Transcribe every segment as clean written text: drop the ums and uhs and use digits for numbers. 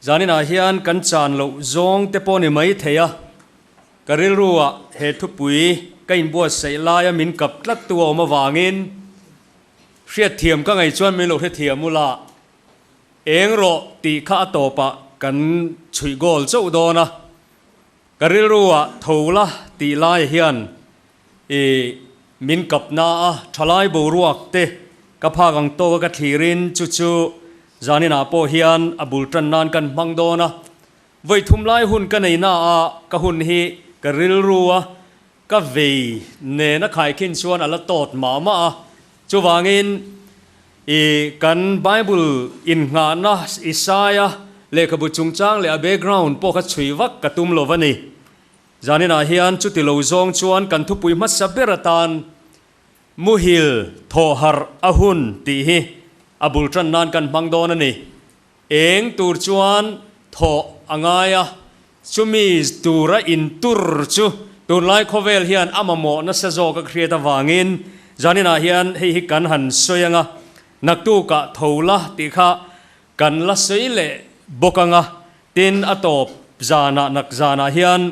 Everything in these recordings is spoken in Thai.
zanin a hian kan chan lo zong te pawni mai theia karil ruwa he thupui kain bo sei laia min kap tlat tu ma wangin hriat thiam ka ngai chuan min lo hriat thiam mula eng ro ti kha to pa kan chui gol chau dona karil ruwa thola ti lai hian min kap na a thalai bo ruak te ka pha gang to ka thirin chu chu zanin a po hian abul tran nan kan mang dona voi thum lai hun ka nei na a ka hun hi karil ruwa ka ve ne na khai khin chuan ala tot ma ma a chu wangin kan bible in nga na Isaiah le khabu chungchang le a background po kha chui wak ka tum lo wani zanin a hian chu ti lo zong chuan kan thu pui ma saberatan Muhil thawh harh ahun ti hi abul tran nan kan mang don ani eng tur chuan thawh angaya chumi tura in tur chu tur lai khovel hian amamo na sazo ka khriata wangin zanin a hian hi kan han soyanga naktu ka thola ti kha kan la soile bokanga tin atop zana nak zana hian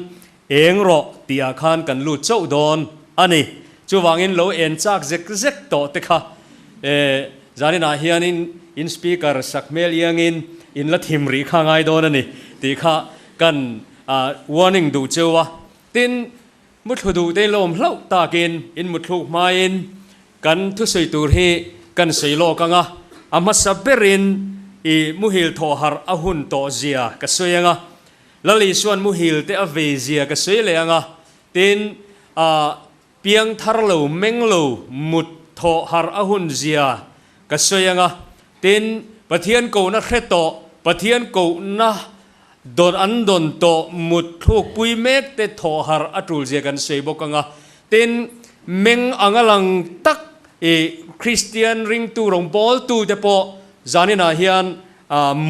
eng ro tia khan kan lu chau don ani chu wangin lo en chak zek to te kha zanin a hian in speaker sakmel yangin in la thimri kha ngai don ani ti kha kan warning du chewa tin muthudu te lom hlau takin in muthluk main kan thu sei tur hi kan sei lo kanga ama saberin muhil thawh harh ahun to zia ka soyanga lali suan muhil te ave zia ka soileanga tin piang thar lo meng lo mut thawh harh ahun zia ka soyanga tin pathian ko na khreto pathian ko na don an don to mut thuk pui mek te thawh harh atul zia kan sei bokanga tin meng angalang tak Christian ring tu rong bol tu te po zanin a hian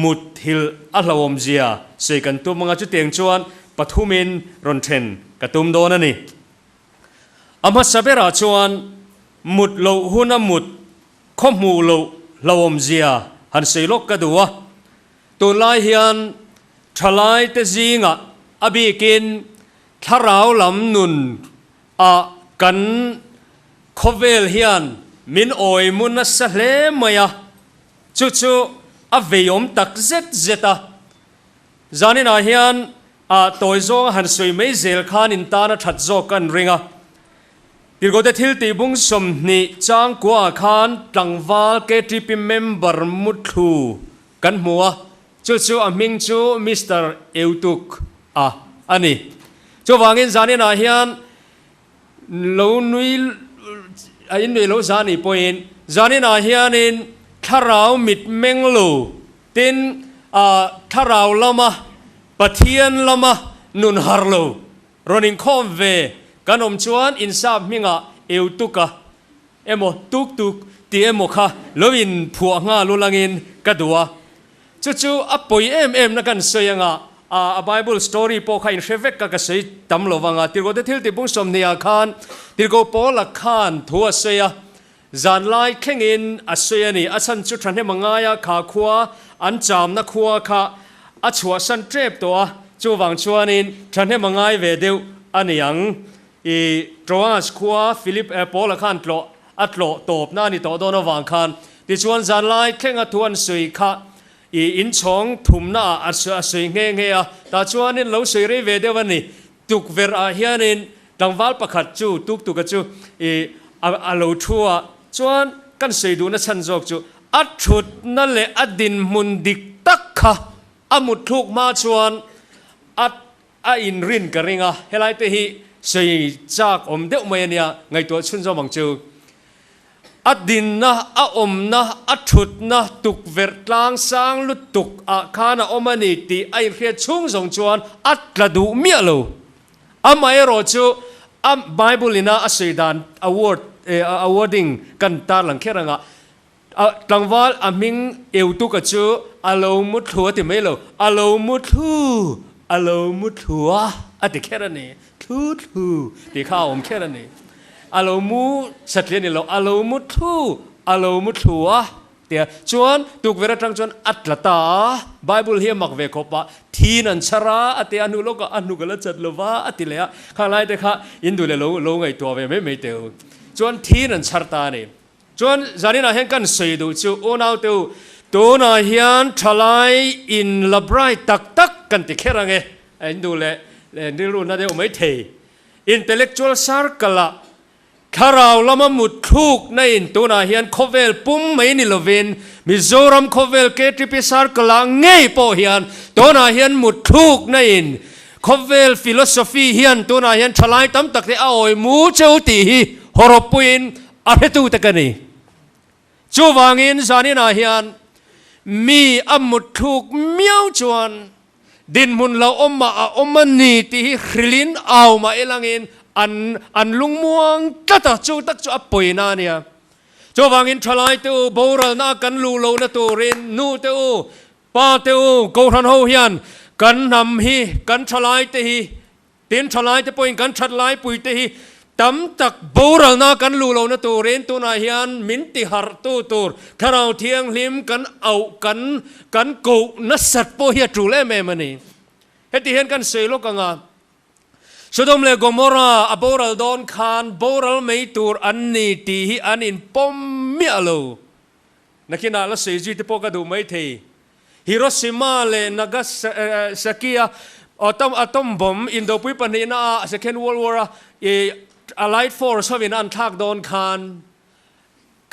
mut hil a hlawom zia sei kan tu manga chu teng chuan pathumin ron then ka tum don ani ama sabera chuan mut lo huna mut khomu lo hlawom zia han sei lok ka duwa tu lai hian thalai te zinga abikin tharau lam nun a kan khovel hian min oi mun na sa hle maya chu chu a veyom tak zeta zanin a hian toy zong han soi mei zel khan in ta na that zo kan ringa tirgo te thil ti bung som ni chang kwa khan tlangwal ke trip member muthu kan muwa chu chu a ming chu Mr. Eutuk ani chu wangin zanin a hian lo nui in noi lo zani point zanin a hian in tharau mit menglo tin tharau lama pathian lama nun harlo ronin khom ve kanom chuan in sap minga eutuka emo tuk ti emo kha lovin phua nga lulangin kadua chu apoi em na kan soyanga a bible story po kha in revek ka sei tam lovanga tirgo te thil ti bung somnia khan tirgo pola khan thua soya zan lai khengin asoyani achan chu than he mangaya kha khwa an cham na khwa kha a chua san trep to chu wang chuanin than he mangai ve deu aniang troas khwa philip pola khan tlo atlo top na ni to don wang khan ti chuan zan lai khenga thuan sui kha in chong thumna asoi nge ta chuanin lo soi re ve dewani tuk ver a hianin tangwal pakhat chu tuk ka chu a lo thua chuan kan sei du na chan jok chu a thut na le adin mun dik takha amut thuk ma chuan a in rin ka ringa helai te hi sei chak om deuh mai ania ngai to chun zo mang chu adin na a om na a thut na tuk ver tlang sang lu tuk a khana omani ti ai khia chung zong chuan atla du mialo amai ro chu am bible ina asaidan awarding kan tar lang kheranga tlangwal aming eutu ka chu alo muthu ti melo alo muthu ati kherani thu ti kha om kherani alo mu satleni lo alo muthu เตียจวนตุกเวรจังจวนอัตละตาไบเบิลเฮียมักเวคบะทีนันชราอติอนุโลกอนุกละจัดลวะอติเลยะข้างไล่เด็กค่ะอินดูเลยโลไงตัวเวไม่เตียวจวนทีนันชรตานี่จวนจานี่นะเห็นกันสวยดูจูโอนเอาตัวน่าเฮียนทลายอินลับไรตักกันติแค่ไรเงี้ยอินดูเลยนี่รู้นะเดี๋ยวไม่เทอินเทเล็กชวลซาร์กละข้าเราละมามุดทุกในตัวน่าเฮียนโคเวลปุ่มไม่นิลวินมิโซรัมโคเวลเกตริปิซาร์กละไงพอเฮียนตัวน่าเฮียนมุดทุกในโคเวลฟิโลโซฟีเฮียนตัวน่าเฮียนทลายตั้มตักที่เอาไอ้มูเจ้าตีฮอรปุยนอาเพตุตะกันนี่จูวางินจานี่น่าเฮียนมีอมุดทุกเมียวจวนดินมุนเราอมมันนี่ที่คริลินเอามาเอลังอินอันลุงม่วงตักจูอป่วยนาเนี่ยจวางอินทลายตัวโบราณนักกันลูโลนตัวเรนนูตัวป้าตัวกูทันโฮเฮียนกันนำฮีกันทลายเตฮีเตียนทลายจะป่วยกันทลายปุยเตฮีตั้มตักโบราณนักกันลูโลนตัวเรนตัวนาเฮียนมินติหัรตัวข้าเราเทียงลิมกันเอากันกูนัสสัตโปเฮียจูเล่แม่มันนี่เฮติเห็นกันเสียโลกังอาสุดมเลกโมราอโบรัลดอนคานโบรัลไม่ตัวอันนี้ตีฮีอันอินปมเมียโลนักนาละเสียจีตโปกดูไม่ทีฮิโรชิมาเลนักสกียอะตอมบอมอินโดปุยปันนีนา Second World War Allied Force วินอันทักดอนคาน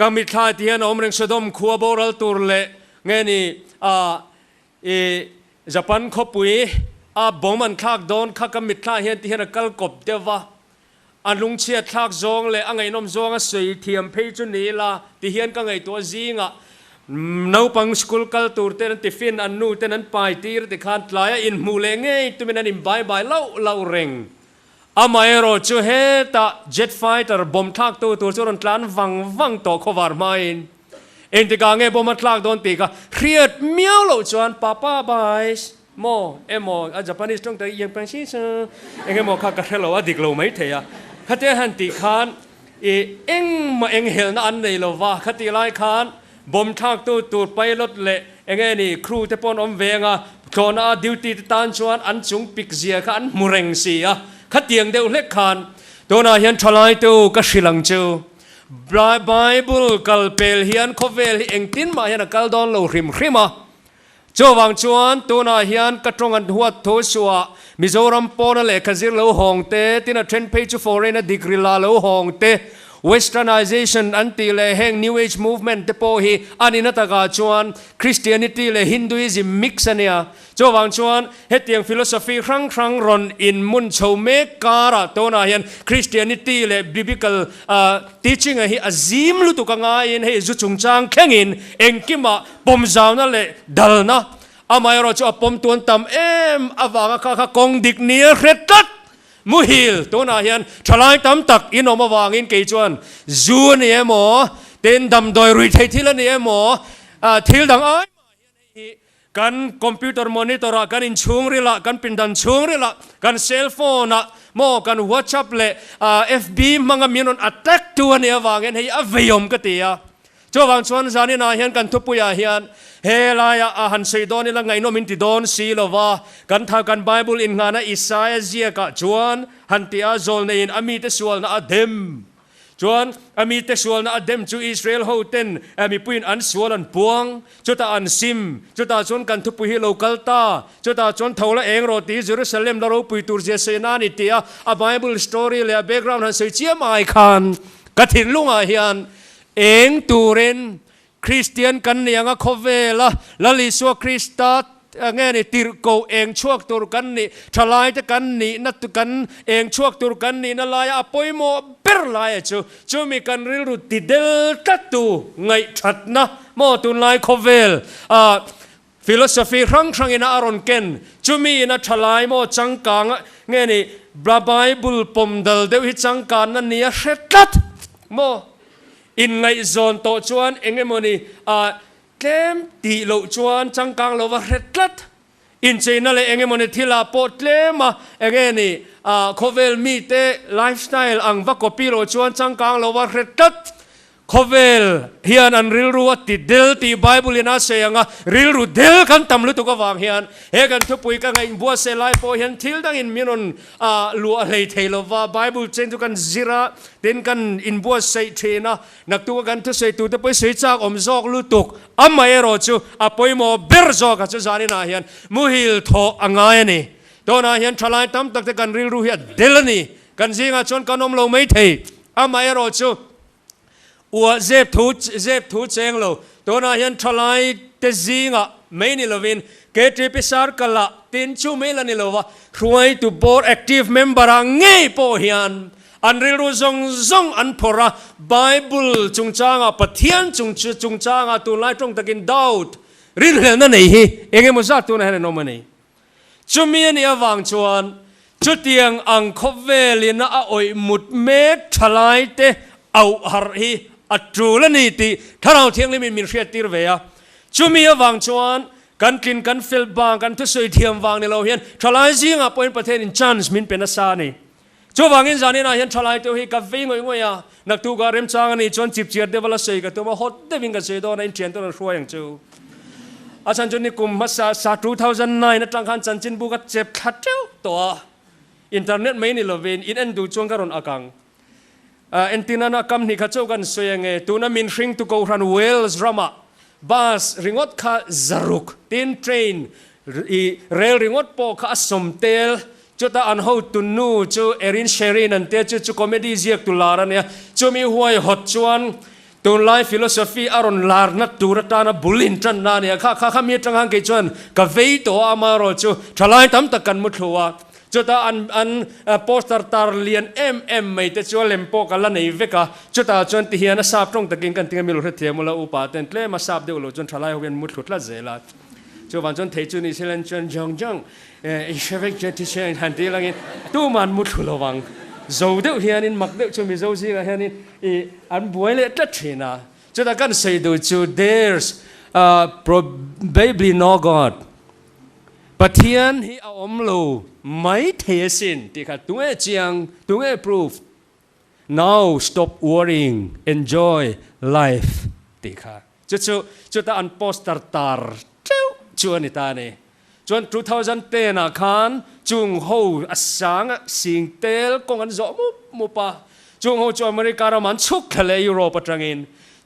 กามิทายที่เห็นอมเริงสุดมขัวโบรัลตัวเละเงี้ยนี่ญี่ปุ่นขบุยบอมอันทักดอนข้ากามิทายเห็นที่เห็นกัลกบเดวะอันลุงเชียทักจงเลยอันไงน้อมจงอ่ะสวยเทียมเพจุนีละที่เห็นกังไงตัวจีงอ่ะน้าปังสกุลกัลตูร์เต้นติฟินอันนู้เต้นนั้นไปตีร์ติขันลายอินมูเลงไงตัวมันอินบายเล่าเร่งอามาเอโรจูเฮตาเจ็ตไฟเตอร์บอมทักตัวจวนคลานวังต่อขวารไม่เอ็นติกางเงบอมทักโดนตีกะเครียดเมียวเหล่าจวนป้าบายโมอาญี่ปุ่นตรงแต่ยังเป็นสิ่งเองโมข้ากระเทลว่าดิกโลไม่เทียขัดเจหันติขันเอ็งเห็นอันในโลว่าขัดติไลขันบอมทักตัวไปรถเละเองนี่ครูเทปอนอมเวงอ่ะโคนดิวตี้ตันชวนอันจุงปิกเสียขันมุเรงเสียขัดเตียงเดียวเล็กขันตัวน่าเห็นทลายตัวก็สิลังเจ้าไบเบิลกัลเปลเฮียนโคเวลเองตินมาเห็นกัลดอนโลริมจวางจวนตัวน่าเฮียนกระตรงอันหัวโถชัวมิโซรัมปอนเล่ขจิรโลหงเตตินาเทรนเพจฟอร์เรนดิกริลาโลหงเต Westernization อันตีเล่แห่ง New Age Movement เตโปฮีอันนี้นัตกาจวน Christianity เล่ Hinduism mix เนี่ยจวางจวนเฮตียง philosophy ครั้งรอนอินมุนโชเมการะตัวน่าเฮียน Christianity เล่ biblical teaching ฮีอาซิมลุตุกังไงเฮจุจุงจางแข่งอินเองกิมาปมจาวนั่นเล่ดัลนะอามาเราจะปมตัวตำอวางข้ากงดิกเนียเรตัดมุฮิลตัวน่าเฮียนทลายตำตักอินออกมาวางอินเกจวนจูเนี่ยหมอเต้นดำโดยรีเททิลเนี่ยหมอทิลดังไอกันคอมพิวเตอร์มอนิเตอร์กันอินช่วงรีละกันปินดันช่วงรีละกันเซลโฟนหมอกันวอทแอปเลยFB มังกรมีนนอัตแทกตัวเนี่ยวางอินให้อวัยมกติยาจวางชวนจานี่น่าเฮียนกันทุบปุยาเฮียนเฮลายาหันเซดอนี่ละไงโนมินติดอนซีลวากันทากันไบเบิลอินงานะอิสายเจียกะจวนหันติอาโซลเนนอามีเตสวลนะอเดมจวนอามีเตสวลนะอเดมจูอิสราเอลโฮเทนอามีปุยนอันสวลันปวงจุดตาอันซิมจุดตาจวนกันทุบปุยฮิโลกัลตาจุดตาจวนเท่าละเองโรตีเยรูซาเล็มละโรปุยตูร์เจเซนานิติอาไบเบิลสตอรี่เลยแบ็กกราวน์หันเซเจียมไอคันกระถินลุงอาเฮียนเองตูเรนคริสเตียนกันเนี่ยงะโคเวละละลิสวคริสตัดเงี้ยนี่ติรโกเองช่วงตัวกันนี่ทลายจะกันนี่นัดกันเองช่วงตัวกันนี่นั่นลายอภัยโมเปรลายจูมีกันริรุติเดลตัตูไงชัดนะโมตุนลายโคเวลฟิโลโซฟีครั้งอินาอารอนเกนจูมีนัทลายโมจังกังเงี้ยนี่บราไบเบิลปมเดลเดวิจังกันนั่นนี่เสร็จตัดโมอินไงโซนโตจวนเองไงโมนี่เกมตีโลจวนจังกังโลวะเร็ดลัดอินเจนั่นเลยเองไงโมนี่ที่ลาปอดเลมาเองไงนี่โคเวลมีเตไลฟ์สไตล์อังวักกปีโลจวนจังกังโลวะเร็ดลัดโค khovel hian an ril ru ti del ti bible ina sayanga ril ru del kan tam lu tu ka wang hian he kan thu pui ka ngai bua se lai po hian thil dang in minon lu a lei theilova bible chen tu kan zira ten kan in bua sei thena nak tu kan thu sei tu te poi sei chak om zok lu tuk amai ro chu apoi mo ber zo ka chu zani na hian muhil tho angai ni dona hian thalai tam tak te kan ril ru hian delani kan zinga chon kanom lo mai thei amai ro chu ua zep thu cheng lo dona hian thalai te zinga mai ni lovin ke tri pisar kala tin chu mai la ni lova ruai tu board active member a ngei po hian an ril ru zong an phora bible chung changa pathian chung changa tu lai trong takin doubt rin hel na nei hi enge mo za tu na hen no mani chumi ni awang chuan chutiang ang khovelina a oi mut me thalai te au har hi atru ni ti tharau thiang limin min hriat tir veya chumi awang chuan kan kin kan fil bang kan thu soi thiam wang ni lo hian thalai zinga point pathen in chance min penasa ni chu wangin zani na hian thalai to hi ka ve ngoi ya nak tu ga rem chang ani chon chip chiar devala sei ka to ma hot de wing ka sei do na in thian to ruang chu achan chon ni kum ma sa 2009 na tang khan chan chin bu ka chep khateu to internet mai ni lovin in en du chong ka ron akang entina na kam ni kha chau kan soyenge tu na min hring tu ko ran wales rama bus ringot kha zaruk tin train rail ringot po kha somtel chuta an ho tu nu chu erin sherin an te chu comedy ziak tu lara ne chu mi huai hot chuan tun lai philosophy aron lar na turata na bulin tran na ne kha mi tang hang ke chuan ka vei to amaro chu thalai tam takan muthuwa chuta an poster tar lian mai te chu lempo kala nei veka chuta chuan ti hian sap tong takin kan tinga mi lo the mula upa ten tle ma sap de lo chuan thalai hoben muthutla zela chu wan chuan thei chu ni selen chuan jong ishevek jeti chen hanti langin tu man muthulawang zo deuh hian in mak deuh chu mi zo zinga hian in an buai ta thina chuta kan sei do chu there's probably no god pathian hi a omlo mai thesin ti kha tunge chiang tunge proof now stop worrying enjoy life ti kha chuta an poster tar chuan ta ne chuan 2010 a khan chung ho asang sing tel kong an zo mu pa chung ho chu america ra man chuk thale europe atangin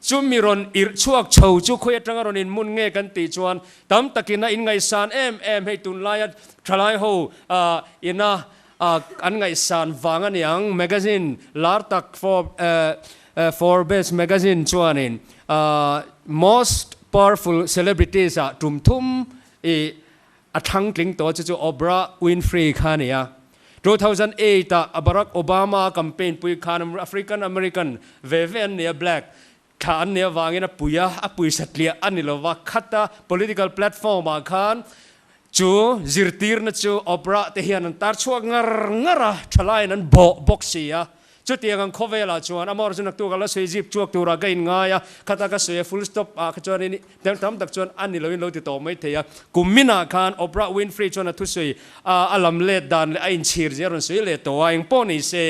chumiron ir chuak chho chu khoi atangaron in mun nge kan ti chuan tam takina in ngai san em hei tun lai thalai ho ina an ngai san wanga niang magazine lar tak for best magazine chuanin most powerful celebrities a tum athang tling to chu Oprah Winfrey khania 2008 Barack Obama campaign pui khan African American veven ne black khan ne wangina puya apui satlia anilova khata political platform a khan chu zirtir na chu Oprah te hian an tar chuak ngara thalai nan boxia chu tiang ang khovela chuan amor chunak tu kala sei jip chuak tura gain ngaya khata ka sei full stop a chuan ni tam tak chuan ani loin lo ti to mai theya kumina khan Oprah Winfrey chuan thu sei alam le dan le ain chir jeron sei le to aing poni se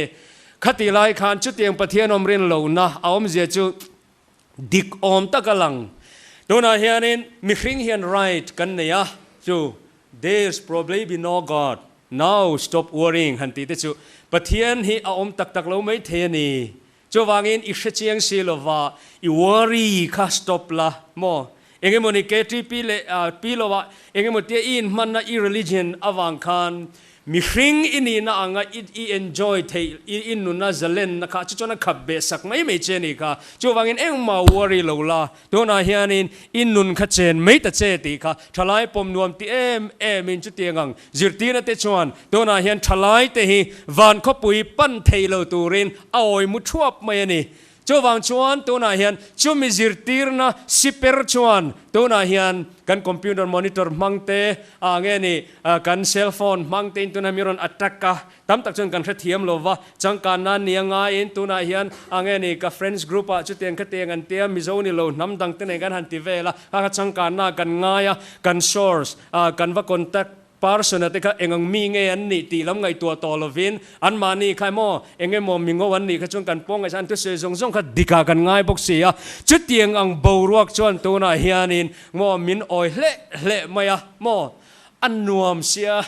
khati lai khan chu tiang pathian om rin lo na aom je chu dik om takalang dona hianin mi hring hian right kan ne ya chu there's probably no god now stop worrying hanti te chu pathian hi a om tak lo mai the ni chu wangin I hrechiang silova I worry kha stop la mo engemoni KTP le pilowa engemo te in man na I religion awang khan mi hring ini na anga I enjoy the in nu na zalen na kha chu na khabbe sak mai mai cheni kha chu wangin eng ma worry lo la dona hianin in nun kha chen mai ta che ti kha thalai pom nuam ti em in chu tiangang zirti na te chuan dona hian thalai te hi van kho pui pan theilo turin aoi mu thuap mai ani chu wang chuan dona hian chu mi zirtir na siper chuan dona hian kan computer monitor mangte ange ni kan cell phone mangte in tuna miron attack ka tam tak chon kan thiam lova changkan na nianga in tuna hian ange ni ka friends group a chu teng kha teng an te mi zoni lo nam dang te ne kan han ti vela ka changkan na kan ngaya kan source kan va contact person at ka engang mi nge an ni ti lam ngai tua to lovin an mani khai mo enge mo mingo an ni kha chung kan pong ai san tu se zong zong kha dika kan ngai bok sia chu tiang ang bo ruak chuan tu na hianin mo min oi hle maya mo an nuam sia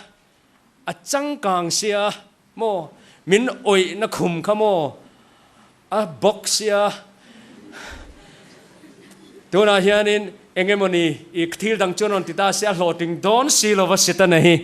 a changkang sia mo min oi na khum kha mo a box sia tu na hianin engemoni ikthil dang chuan tita sia hloting don silova sita nahi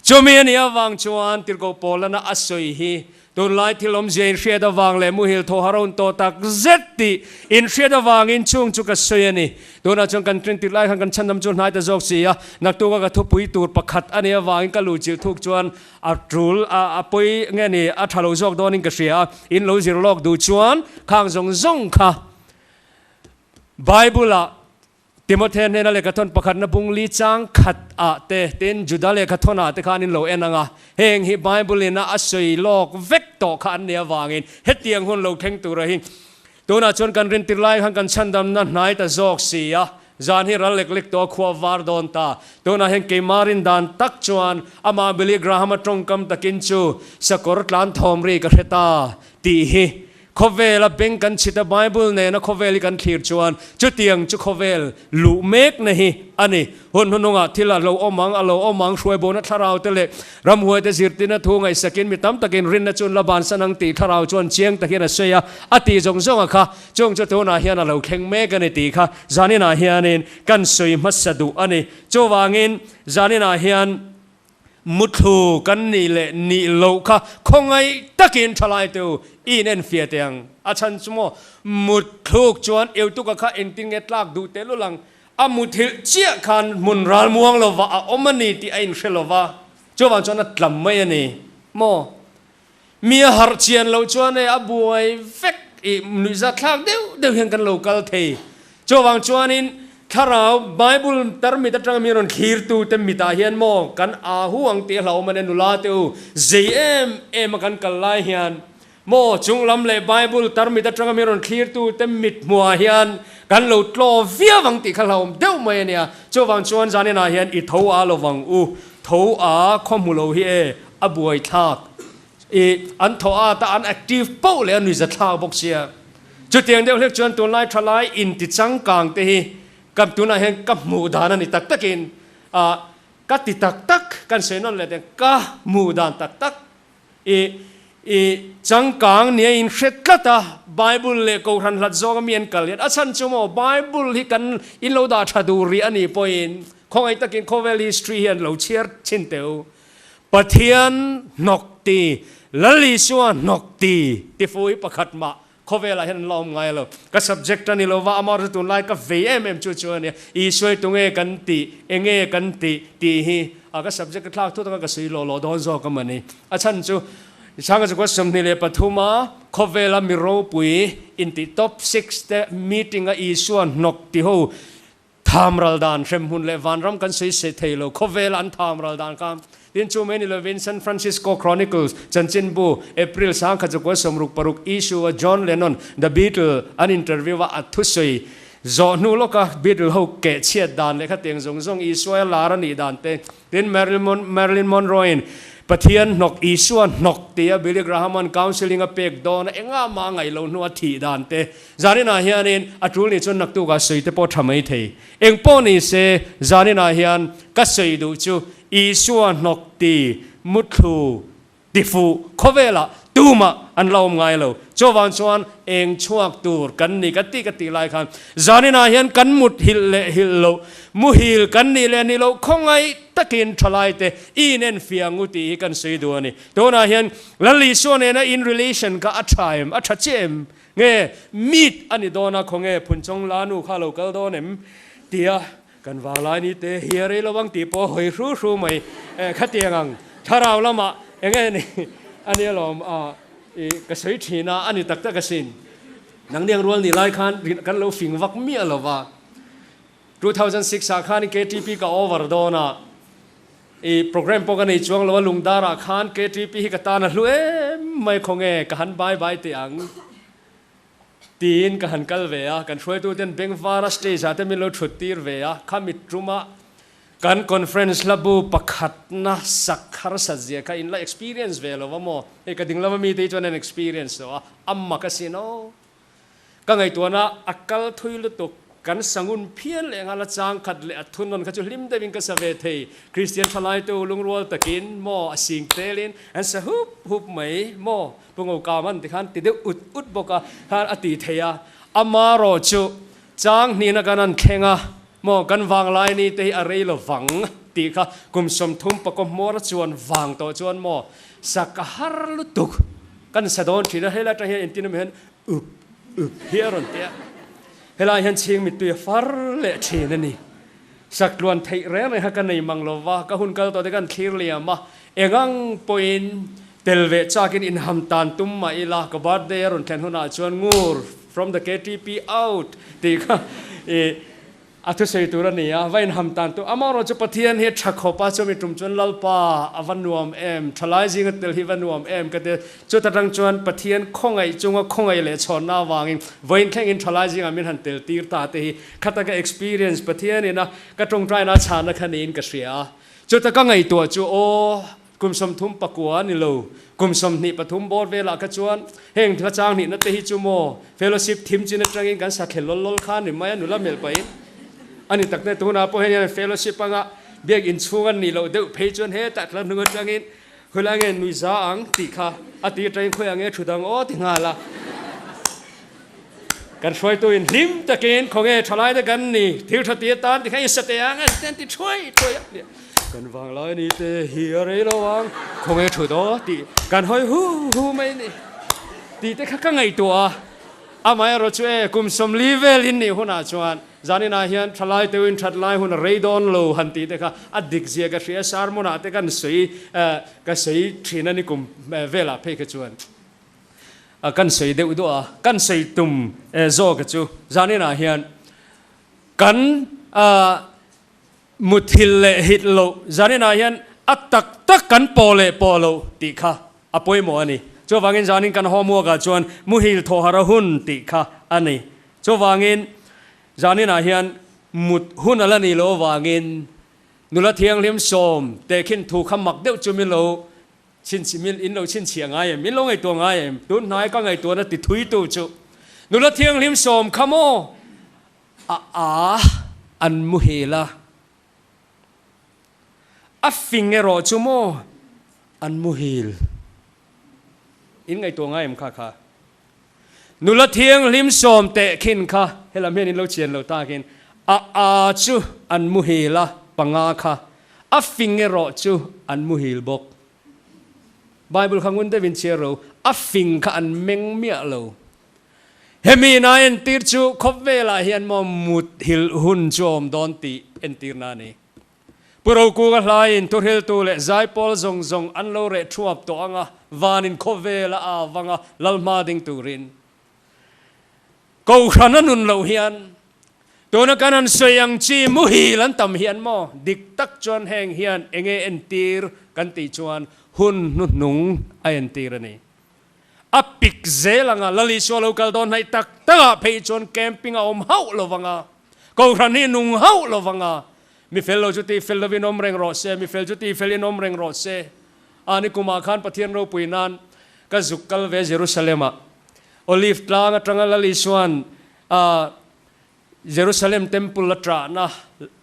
chumi ania wang chuan tirko polana asoi hi tun lai thilom jein hriat awang le muhil tho haron to tak zetti in hriat awang in chung chu ka soyani tuna chung kan trin tilai kan chandam chu hnai ta jok sia nak tu ka thupui tur pakhat ania wang ka lu chi thuk chuan a trul a poi nge ni a thalo jok don in ka ria in lo zir lok du chuan khang zong kha bible Timothy nena le kathon pakhat na bungli chang khat a te ten juda le kathona te khanin lo enanga heng hi bible na asoi lok vek to khan ne wangin hetiang hun lo theng tu rahin tuna chon kan rin tirlai han kan chandam na nai ta jok sia zan hi ral lek to khwa war don ta tuna hen ke marin dan tak chuan ama beli graham tong kam takin chu sakor tlan thom ri ka heta ti hi khovel a beng kan chita bible ne na khovel kan thir chuan chu tiang chu khovel lu mek nahi ani hununga thila lo omang hruai bona tharau te le ram huai te zirtina thu ngai sakin mi tam takin rin na chun laban sanang ti tharau chuan chiang takin a soya ati jong jong kha chung chu tu na hian a lo kheng mek ani ti kha zanina hianin kan soi masadu ani chowangin zanina hian muthu kan ni le ni lo kha khongai takin thalai tu inen fiateng achan chumo muthu chuan eutu ka kha enting etlak du te lo lang amuthil chia khan munral muang lova a omani ti ain khelova chowang chuan atlam mai ani mo mia har chian lo chuan e abuai vek e nuza thak deu hian kan local thei chowang chuanin tharau bible tarmi ta tang miron khir tu te mita hian mo kan a huang te hlau manen nula teu em kan kalai hian mo chunglam le bible tarmi ta tang miron khir tu te mit mua hian kan lo tlo via wang ti khalom deu mai ania chowang chuan zanena hian I tho a lo wang u tho a khomulo hi e abuai thak e an tho a ta an active po le an za thak bok sia chu tiang deu lek chuan tu lai thalai in ti chang kang te hiกับตัวนั้นเห็นกับหมู่ดานันนี่ตักตักินกัติตักกันเสนนเลยแต่กับหมู่ดานตักจังกังเนี่ยอินเช็ดกัตาไบเบิลเลยกูรันหลัดโจกมีนกัลเลียนอาชันชั่วโมไบเบิลที่กันอินโลดาชาดูรีอันนี้พออินของไอ้ตักินโคเวลิสตรีเห็นเราเชียร์ชินเตวปะเทียนนกตีลลิชัวนกตีที่ฟูยประคัดมาkhovel hen lom ngai lo ka subject ani lo wa amar tu lai ka vmm chu chu ne I shoi tu nge kan ti enge kan ti hi aga subject thak thu ta ka sui lo don zo ka mani achan chu changa chu ko somni le pathuma khovela mi ro pui in ti top 6 te meeting a issue nok ti ho thamral dan rem hun le van ram kan sui se thailo khovel an thamral dan kam din chu meni lo Vin San Francisco Chronicles chanchin bu April sang kha ko somruk paruk issue John Lennon the Beatles an interview wa athusoi zo nu lo ka Beatles ho ke chiat dan le kha teng zong issue la ra ni dan te din Marilyn Monroe pathian nok issue nok te Billy Graham counseling a pek don enga ma ngai lo nu thi dan te zanina hianin atul ni chon nak tu ga soi te po thamai thei eng po ni se zanina hian ka soi du chu Isua nokti mutlu tifu khovela tuma an lom ngai lo chowan chuan eng chuak tur kan ni kati lai khan zanina hian kan mut hil lo muhil kan ni le ni lo khongai takin thalai te inen fianguti kan sei du ani tona hian lali sone na in relation ka athaim athachem nge meet ani dona khonge phunchong lanu kha local donem tiaกันวางลายนี้เตะเฮียเรลวังตีปอหอยรู้ไหมขัดเตียงถ้าเราละมาอย่างงี้อันนี้เรากระสือทีน่ะอันนี้ตักกระสินนังเดียงรัวนี่ไล่ขันกันเราฟิงวักเมียเราว่า2006สาขานี่ KTP ก็ over โดนะโปรแกรมโปรกันในช่วงเราว่าลุงดาราขัน KTP ก็ตาหน้าลุไม่คงเงกันบายเตียงตีนกันกัลเวียกันช่วยตัวเต็นเบงฟาราสเตจาเต็นมิโลชุดตีร์เวียข้ามิตรุมา กันคอนเฟรนซ์ลับูประคัดนะสักคาร์สัจเจียก็อินละ experience เวลว่าโมเอกดิ่งละมีที่จวนนั้น experience ว่าอัมมาคสิโนก็ไงตัวน่ะอักลทุยลุตุกันสังุนเพี้ยนเลยงานละจางขัดเลยทุนนนขจุลิมได้บินก็สเวทีคริสเตียนทลายตัวลุงรัวตะกินโมสิงเตลินอันสะฮุบไหมโมปุ่งเอากามันติขันติดอุดบกะฮาอติเทียอามาโรจุจางนี่นักนันเข่งะโมกันวางลายนี่เตอะไรละวังตีค่ะกุมสมทุมปะกมมัวจวนวางตัวจวนโมสักฮาร์ลุตุกกันสะดอนที่ละเฮลัตเฮียอินตินเมนอุบเฮียรอนเตียเฮลาเห็นเชียงมิตุยฟาร์เละเชนนี่สักลวนไทยเร่ในฮักกันในมังโลวะก็หุ่นกัลตัวเด็กันคลีร์เลียมาเองังปอยน์เตลเวจากินอินฮัมตันตุมมาอิลากบาร์เดย์รุนแคนหุนาชวนงูร์ from the KTP out ตีก็อัตุเสยตุระนี่ไว้อินฮัมตันตุอามาเราจะปะเทียนเฮชักขบาจมิตุมชวนลัลปาอวันนวมทลายจิงเตลฮิวันนวมก็เดจุดตั้งชวนปะเทียนคงไอจงว่าคงไอเละชนน่าวางอินไว้อินแข่งอินทลายจิงมินหันเตลตีร์ตาเตหิขัดตะก็ experience ปะเทียนนี่นะก็ตรงใจน่าชานะคันอินก็เสียจุดตะก็ไงตัวจูโอกุมสมทุมปะกัวนี่โลกุมสมนี่ปทุมบอดเวลากระจวนเฮงพระจางนี่นัตเตหิจูโมเฟลโลชิพทีมจินตรังอินกันสักเขลลข้านี่ไม่นุละเมลไปอันนี้ตักในตัวนาพอเห็นเฟลโลชิพปังะเบียกอินชูกันนี่เราเดี๋ยวเพจวนเฮตัดแล้วนึกจังอินคุยละเงินนุยซาอังติค่ะอติใจคุยละเงินชุดังโอ้ติงาละกันช่วยตัวอินลิมตะเกนของเอทลายตะกันนี่ทิวทตีตานที่ให้สเตียงเต้นที่ช่วยเนี่ยกันวางลอยนี่เตเฮียอะไรระวังของเอชุดอ๋อติกันห้อยฮูไม่นี่ตีแต่ข้างไงตัวอามาเราช่วยกุมสมลีเวลินนี่หัวหน้าชวนจานินาเฮียนทลายตัวอินทัดลายหุ่นเรย์ดอนโลหันตีแต่ค่ะอดิกเซียก็เสียสารมุนาแต่กันสวยก็สวยที่นั่นนี่กุมเวลาเพ่กชวนกันสวยเดือดตัวกันสวยตุ่มโจกจูจานินาเฮียนกันมุทิลเลฮิตโลจานินาเฮียนอัตตักกันโปโลตีค่ะอภัยโมอันนี้จวางเงินจานินกันหัวมัวกับจวนมุฮิลโทหระหุนตีค่ะอันนี้จวางเงินจานินาเฮียนมุดหุ่นอะไรนี่โลวางินนุละเทียงเลี้ยมโสมแต่ขินถูกขมักเดียวจุมิโลชินมิลอินโลชินเฉียงไงมิลโลไงตัวไงตุนนายก็ไงตัวนั้นติดทุยตัวจุนุละเทียงเลี้ยมโสมขโมอันมุเฮลาฟิงเงโรจุโมอันมุฮิลอินไงตัวไงมค่ะนุละเทียงลิมสมเตะขินค่ะเฮลาเมนินเราเชียนเราตากินจูอันมุฮิลาปังอาค่ะฟิงเงโรจูอันมุฮิลบกไบเบิลขังวันเดวินเชียร์เราฟิงค่ะอันเมงเมียเราเฮมีนาเอ็นตีร์จูคบเวลาเฮียนมอมุดฮิลหุนจอมดอนตีเอ็นตีร์นานีปุโรกูกลายอินตุเฮลตูเลไซปอลซงอันโลเรทวบตัวงะวานินคบเวลาวังะลลมาดิงตูรินกูขันนุนเราเฮียนตัวนักการสวยยังจีมุฮีลันตำเฮียนโมดิกตักจวนแห่งเฮียนเองเอ็นตีร์กันตีจวนหุนนุนงไอเอ็นตีร์นี่ปิกเซลังะลลิชัวโลกัลดอนให้ตักตะเพจวนแคมปิ้งเอาเฮาโลวังะกูขันนี่นุงเฮาโลวังะมีเฟลโลจุติเฟลลวินอมเรงโรเซมีเฟลจุติเฟลินอมเรงโรเซอันนี้กุมาขันปะเทียนเราปุยนันก็จุกกัลเวเยรูซาเล็มโอลิฟตลางตรังลลิชวนเยรูซาเล็มเทมเพลตรานะ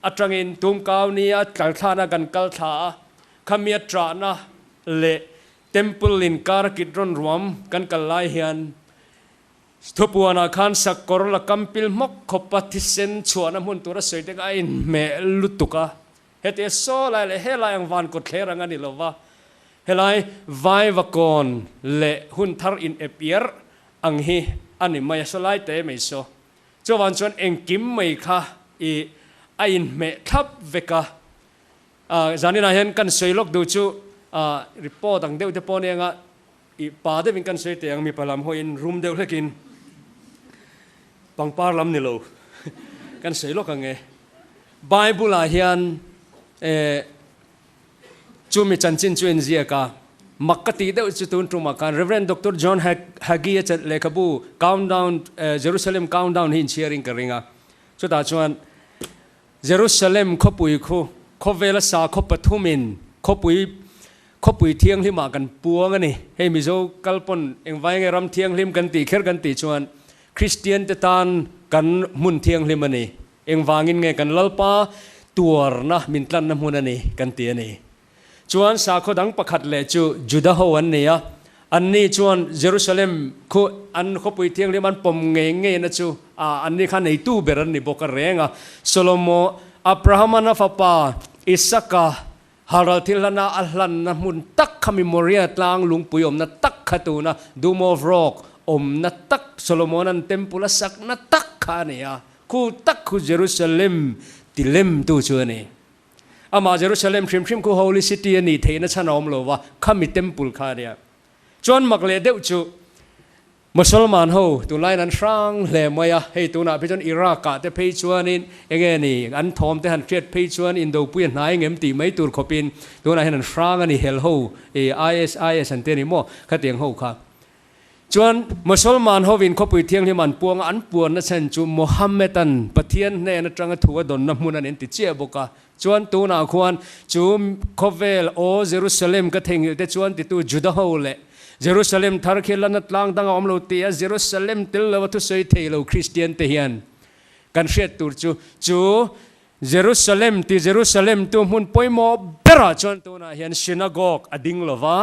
อัตรังอินตุมกาวนี้กัลธานะกันกัลธาขมีตรานะเลเทมเพลอินการกิดรอนรวมกันกัลไลเฮียนทุบวันอาคารสักกอร์ละกัมพิลมกขบทิเซนชวนน้ำมันตัวสวยเด็กไอ้เมลุตุกะเฮติโซไลเลเฮลายังวันกดเครังอันนี้ละวะเฮลายไววกอนเลหุนทาร์อินเอเปียร์อังฮีอันนี้ไม่สลายเตะไม่โซจวันชวนเองกิมไม่ค่ะไอ้เมทับเวกะจานินาเห็นกันสวยลกดูจูรีพอร์ตต่างเดียวที่ปนยังป่าได้เป็นกันสวยแต่ยังมีพลังหัวอินรูมเดียวเล็กินปังปาร์ลำนี่โลกันสวยลกกันไงไบเบิลอาเฮียนจูมีจันจินจูเอ็นเซียกามักกะตีเดียวจุดตุนตรงมากัน Reverend Dr. John Hagee จะเลขบู countdown Jerusalem countdownหินเชียริงกันริงอ่ะจุดอาจวน Jerusalem ขบุยคู่ ข้อเวลาสาข้อปฐุมินข้อปุยเที่ยงที่มากันปัวกันนี่ให้มิโซกัลปนเองไว้ไงรำเที่ยงลิมกันตีเคร์กันตีชวนคริสเตียนเตตานกันมุนเที่ยงลิมนี่เองวางินไงกันลัลปาตัวนะมินตันน้ำมุนนี่กันตีนี่ชวนสาข้อดังประคัดเลยจูจุดาวันนี้อันนี้ชวนเยรูซาเล็มคู่อันข้อปุยเที่ยงลิมันปมเงยนะจูอันนี้ขันในตู้เบรันนี่บอกกันเรงโซโลโมอับราฮัมนะฟาปาอิสกาฮารัลทิลนาอัลลันนะมุนตักขมิโมเรียตลางลุงปุยอมนะตักขตูนะดูโมฟรอกอมนะตักโซโลโมนันเต็มปุลสักนะตักขานี่คู่ตักคู่เยรูซาเล็มติเลมตู้ชัวนี่อามาเยรูซาเล็มพริมคู่ฮอลลีซิตี้นี่เทนะฉันอมโลว่าขมิเต็มปุลขานี่จวนมักเลเดวจูมุสลิมเขาตัวไล่นั้นสร้างแหลมไว้ให้ตัวน่ะพี่จนอิรักแต่เพย์ชวนนี่เองนี่อันทอมแต่หันเครียดเพย์ชวนอินโดเปียนนายเงี้ยตีไม่ตัวขบินตัวน่ะให้นั้นสร้างอันนี้เฮลโฮIS อันเตนี่มั่วขัดเตียงเขาครับจวนมุสลิมเขาวินเขาไปเที่ยงที่มันปวงอันปวนนั่นเช่นจูมุฮัมมัดันปะเทียนในนัดจังถัวดอนน้ำมันนั่นติดเจี๊ยบกะจวนตัวน่ะควรจูคอเวลโอเยรูซาเล็มก็เทงแต่จวนติดตัวจูดาเขาเลยเยรูซาเล็มทาร์คิลนัดลางตั้งอมโลตีเยรูซาเล็มติลลวัตุสวยเทโลคริสเตียนเทียนกันเสียตูจูเยรูซาเล็มตัวมุนป่วยโมเบราจวนตัวน่ะเห็นซินาโกกอดิ่งลวะ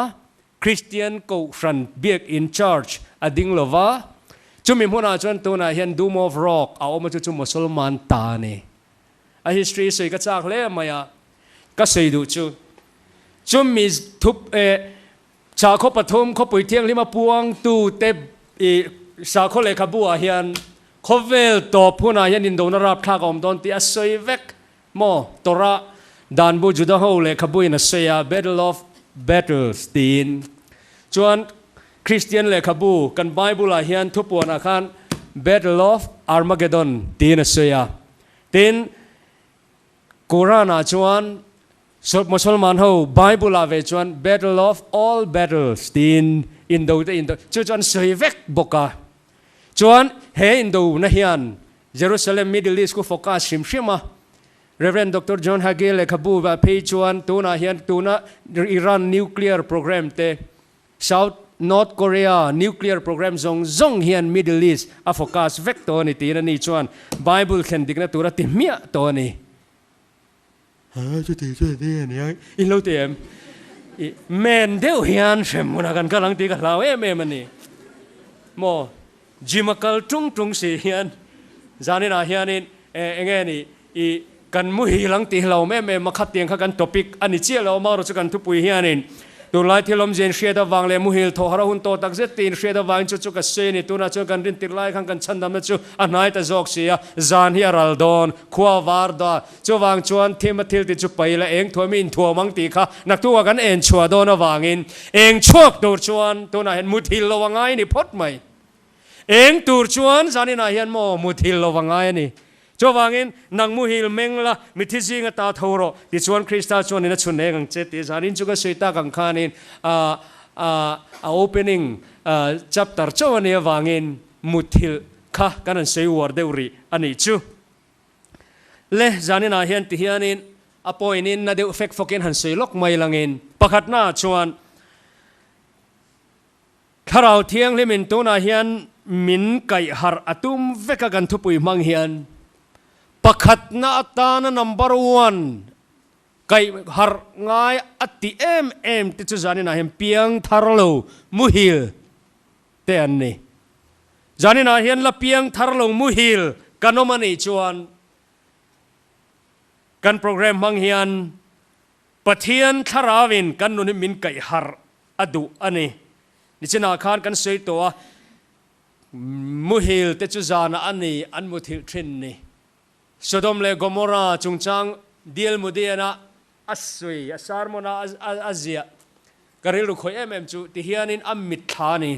คริสเตียนกูฟรันเบียกอินชาร์จอดิ่งลวะจูมีมุนาจวนตัวน่ะเห็นดูมอฟรอกเอามาจูมุสลิมตาเนี่ยไอฮิสตรีสวยก็จากเล่มายาก็สวยดูจูมีทุบชาข้อปฐมข้อปุยเที่ยงลิมาปวงตูเตบสาข้อเลขบัวเฮียนข้อเวลตอบผู้นายนินโดนรับทากอมดอนตีอสวยเวกโมตระดานบูจุดาฮูเลขบุยนัสยา Battle of Battlestein จวนคริสเตียนเลขบูกันไบเบิลเฮียนทุบปวนาคัน Battle of Armageddon ตีนัสยาตีนกุรานจวนมุสลิมเขาไบเบิลเวจวน Battle of all battles ตีนอินโดจวนสวยเวกบกาจวนเฮอินโดนะเฮียนเยรูซาเล็มมิดเดิลอีสต์กูโฟกัสชิมReverend Dr. John Hagel เลขาบูว่าเพย์ชวนตัวน่ะเฮียนตัวน่ะอิหร่านนิวเคลียร์โปรแกรมเต South North Korea นิวเคลียร์โปรแกรมซงเฮียน Middle East อ่ะโฟกัสเวกตัวนี้ตีนั่นนี่ชวน Bible เขียนดิกนะตัวน่ะติเมียตัวนี้ช่วยดีเนี่ยอินโลเตียมแมนเดียวเฮียนเสมุนักันกำลังตีกันเรามันนี่โมจิมักลจุงสีเฮียนจานี่นะเฮียนี่เองนี่กันมุฮิลังตีเรามาขัดเตียงกันท็อปิกอันนี้เชี่ยเรามารู้จักกันทุกปุยเฮียนี่ตัวไล่ที่ลมเจนเชียดวางเลยมุฮิลทหารหุ่นโตตักเซตีนเชียดวางจุกเซนี่ตัวน่ะจุกันรินติไล่ขังกันชันดำนะจุอันไหนแต่จอกเสียจานเฮียรัลดอนขวาวาร์ดาจุวางชวนที่มาทิลติจุไปละเองทัวมินทัวมังตีค่ะนักตัวกันเองชัวโดนวางอินเองชวกตัวชวนตัวน่ะเห็นมุทิลระวังไงนี่พดไหมเองตัวชวนจานี่น่ะเห็นโมมุทิลระวังไงนี่จวางอินนังมุฮิลเมงละมิทิจิงตาทาวโรที่ชวนคริสต์ชวนนี่นะชวนเองเจติจานินจุกสุยตากังคานินopening chapter ชวนนี่วางอินมุทิลค่ะกันนั่นเสียวอร์เดวรีอันนี้จูเล่จานินอาเฮียนที่เฮียนินอปอยนินนาเดวเฟกฟกินหันเสียลกไม่ลังอินประคัดหน้าชวนถ้าเราเที่ยงเลมินตัวนาเฮียนมินไก่หาร์อตุมเวกกันทุปุยมังเฮียนประคัดหน้าตานะ number one ไก่หาร์ง่ายอัติเอ็มที่จะจานินาเห็นเพียงทาร์โลมุฮิลเตอันนี้จานินาเห็นละเพียงทาร์โลมุฮิลกันโนมันอีจวนกันโปรแกรมมังเฮียนปะเทียนทาราวินกันนุนมินไก่หาร์อดุอันนี้นี่จะนาคานกันสวยตัวมุฮิลที่จะจานะอันนี้อันมุทิลทรินนี่โซโดมเลโกโมราจุงจังเดียลมุเดียนะอัศวีอัสารมนาอาเซียกริลุคอยจูที่เฮียนินอัมมิทานี